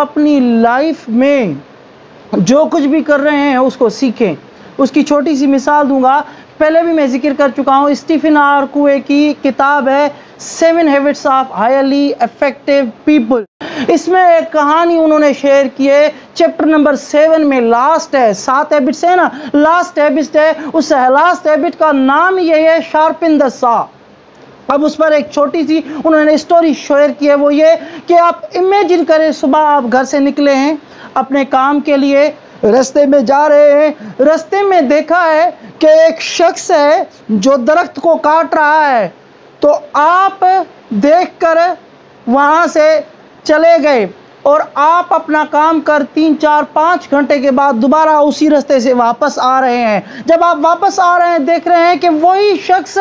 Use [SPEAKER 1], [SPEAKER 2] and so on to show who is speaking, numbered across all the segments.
[SPEAKER 1] اپنی لائف میں جو کچھ بھی کر رہے ہیں اس کو سیکھیں. اس کی چھوٹی سی مثال دوں گا, پہلے بھی میں ذکر کر چکا ہوں. اسٹیفن آر کوے کی کتاب ہے 7 Habits of Highly Effective People. اس میں ایک کہانی انہوں نے شیئر کی ہے. چیپٹر نمبر 7 میں لاسٹ ہے, 7 ہیبٹس ہے نا, لاسٹ ہیبٹ ہے. اس لاسٹ ہیبٹ کا نام یہ ہے شارپن دا سا. اب اس پر ایک چھوٹی سی انہوں نے اسٹوری شیئر کی ہے. وہ یہ کہ آپ امیجن کریں, صبح آپ گھر سے نکلے ہیں اپنے کام کے لیے, رستے میں جا رہے ہیں, رستے میں دیکھا ہے کہ ایک شخص ہے جو درخت کو کاٹ رہا ہے. تو آپ دیکھ کر وہاں سے چلے گئے اور آپ اپنا کام کر 3 4 5 گھنٹے کے بعد دوبارہ اسی رستے سے واپس آ رہے ہیں. جب آپ واپس آ رہے ہیں دیکھ رہے ہیں کہ وہی شخص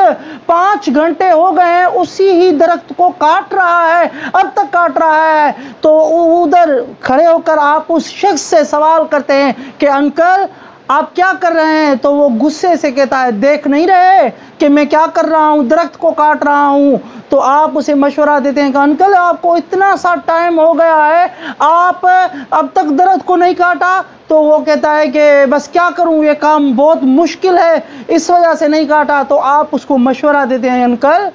[SPEAKER 1] 5 گھنٹے ہو گئے ہیں اسی ہی درخت کو کاٹ رہا ہے, اب تک کاٹ رہا ہے. تو ادھر کھڑے ہو کر آپ اس شخص سے سوال کرتے ہیں کہ انکل آپ کیا کر رہے ہیں؟ تو وہ غصے سے کہتا ہے دیکھ نہیں رہے کہ میں کیا کر رہا ہوں, درخت کو کاٹ رہا ہوں. تو آپ اسے مشورہ دیتے ہیں کہ انکل آپ کو اتنا سا ٹائم ہو گیا ہے, آپ اب تک درخت کو نہیں کاٹا. تو وہ کہتا ہے کہ بس کیا کروں, یہ کام بہت مشکل ہے اس وجہ سے نہیں کاٹا. تو آپ اس کو مشورہ دیتے ہیں انکل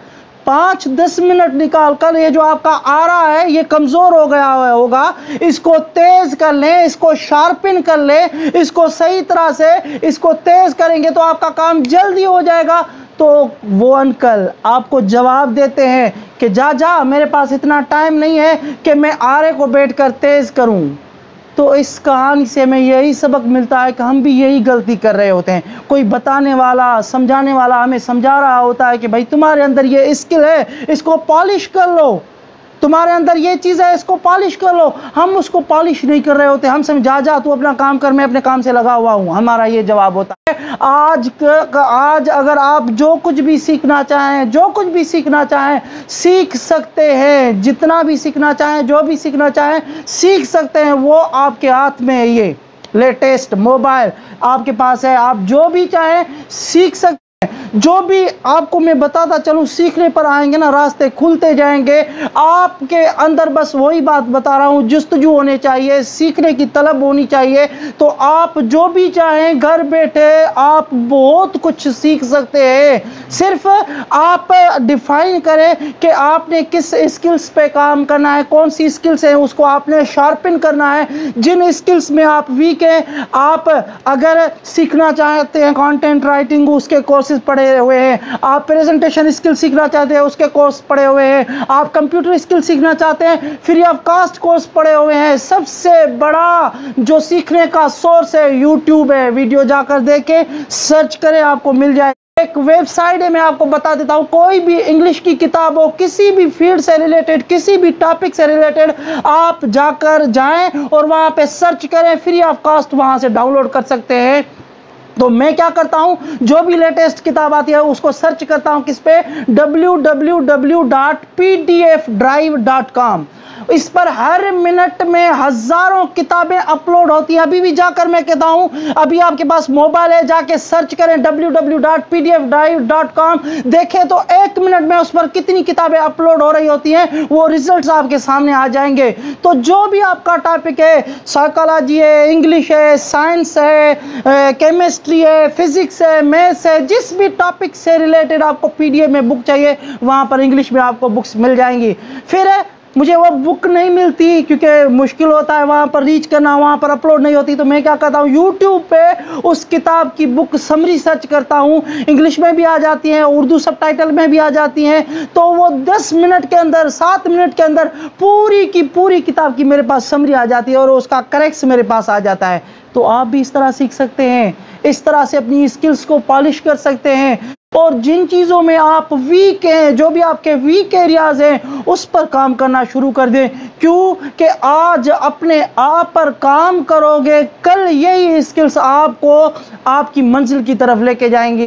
[SPEAKER 1] 5-10 منٹ نکال کر, یہ جو آپ کا آرا ہے یہ کمزور ہو گیا ہوگا, اس کو تیز کر لیں, اس کو شارپن کر لیں, اس کو صحیح طرح سے اس کو تیز کریں گے تو آپ کا کام جلدی ہو جائے گا. تو وہ انکل آپ کو جواب دیتے ہیں کہ جا میرے پاس اتنا ٹائم نہیں ہے کہ میں آرے کو بیٹھ کر تیز کروں. تو اس کہانی سے ہمیں یہی سبق ملتا ہے کہ ہم بھی یہی غلطی کر رہے ہوتے ہیں. کوئی بتانے والا سمجھانے والا ہمیں سمجھا رہا ہوتا ہے کہ بھائی تمہارے اندر یہ اسکل ہے اس کو پالش کر لو, تمہارے اندر یہ چیز ہے اس کو پالش کر لو. ہم اس کو پالش نہیں کر رہے ہوتے, ہم سمجھا جا تو اپنا کام کر, میں اپنے کام سے لگا ہوا ہوں. ہمارا یہ جواب ہوتا ہے. آج اگر آپ جو کچھ بھی سیکھنا چاہیں سیکھ سکتے ہیں, جتنا بھی سیکھنا چاہیں, جو بھی سیکھنا چاہیں سیکھ سکتے ہیں. وہ آپ کے ہاتھ میں ہے, یہ لیٹسٹ موبائل آپ کے پاس ہے, آپ جو بھی چاہیں سیکھ سکتے ہیں. جو بھی آپ کو میں بتاتا چلوں, سیکھنے پر آئیں گے نا راستے کھلتے جائیں گے. آپ کے اندر بس وہی بات بتا رہا ہوں, جستجو ہونے چاہیے, سیکھنے کی طلب ہونی چاہیے. تو آپ جو بھی چاہیں گھر بیٹھے آپ بہت کچھ سیکھ سکتے ہیں. صرف آپ ڈیفائن کریں کہ آپ نے کس اسکلز پہ کام کرنا ہے, کون سی اسکلز ہیں اس کو آپ نے شارپن کرنا ہے. جن اسکلز میں آپ ویک ہیں, آپ اگر سیکھنا چاہتے ہیں کانٹینٹ رائٹنگ اس کے کورسز پڑھے ہوئے ہیں, آپ پریزنٹیشن اسکل سیکھنا چاہتے ہیں اس کے کورس پڑھے ہوئے ہیں, آپ کمپیوٹر اسکل سیکھنا چاہتے ہیں فری آف کاسٹ کورس پڑھے ہوئے ہیں. سب سے بڑا جو سیکھنے کا سورس ہے یوٹیوب ہے. ویڈیو جا کر دیکھیں, سرچ کریں, آپ کو مل جائے. ایک ویب سائٹ ہے, میں آپ کو بتا دیتا ہوں, کوئی بھی انگلش کی کتاب ہو, کسی بھی فیلڈ سے ریلیٹڈ, کسی بھی ٹاپک سے ریلیٹڈ, آپ جا کر جائیں اور وہاں پہ سرچ کریں, فری آف کاسٹ وہاں سے ڈاؤن لوڈ کر سکتے ہیں. تو میں کیا کرتا ہوں, جو بھی لیٹسٹ کتاب آتی ہے اس کو سرچ کرتا ہوں کس پہ, www.pdfdrive.com. اس پر ہر منٹ میں ہزاروں کتابیں اپلوڈ ہوتی ہیں. ابھی بھی جا کر میں کہتا ہوں, ابھی آپ کے پاس موبائل ہے, جا کے سرچ کریں www.pdfdrive.com. دیکھیں تو 1 منٹ میں اس پر کتنی کتابیں اپلوڈ ہو رہی ہوتی ہیں, وہ ریزلٹس آپ کے سامنے آ جائیں گے. تو جو بھی آپ کا ٹاپک ہے, سائیکالوجی ہے, انگلش ہے, سائنس ہے, کیمسٹری ہے, فزکس ہے, میتھس ہے, جس بھی ٹاپک سے ریلیٹڈ آپ کو پی ڈی ایف میں بک چاہیے وہاں پر انگلش میں آپ کو بکس مل جائیں گی. پھر مجھے وہ بک نہیں ملتی کیونکہ مشکل ہوتا ہے وہاں پر ریچ کرنا, وہاں پر اپلوڈ نہیں ہوتی, تو میں کیا کرتا ہوں, یوٹیوب پہ اس کتاب کی بک سمری سرچ کرتا ہوں. انگلش میں بھی آ جاتی ہیں, اردو سب ٹائٹل میں بھی آ جاتی ہیں. تو وہ 10 منٹ کے اندر, 7 منٹ کے اندر پوری کی پوری کتاب کی میرے پاس سمری آ جاتی ہے اور اس کا کریکٹس میرے پاس آ جاتا ہے. تو آپ بھی اس طرح سیکھ سکتے ہیں, اس طرح سے اپنی اسکلز کو پالش کر سکتے ہیں. اور جن چیزوں میں آپ ویک ہیں, جو بھی آپ کے ویک ایریاز ہیں, اس پر کام کرنا شروع کر دیں. کیوں کہ آج اپنے آپ پر کام کرو گے, کل یہی اسکلز آپ کو آپ کی منزل کی طرف لے کے جائیں گے.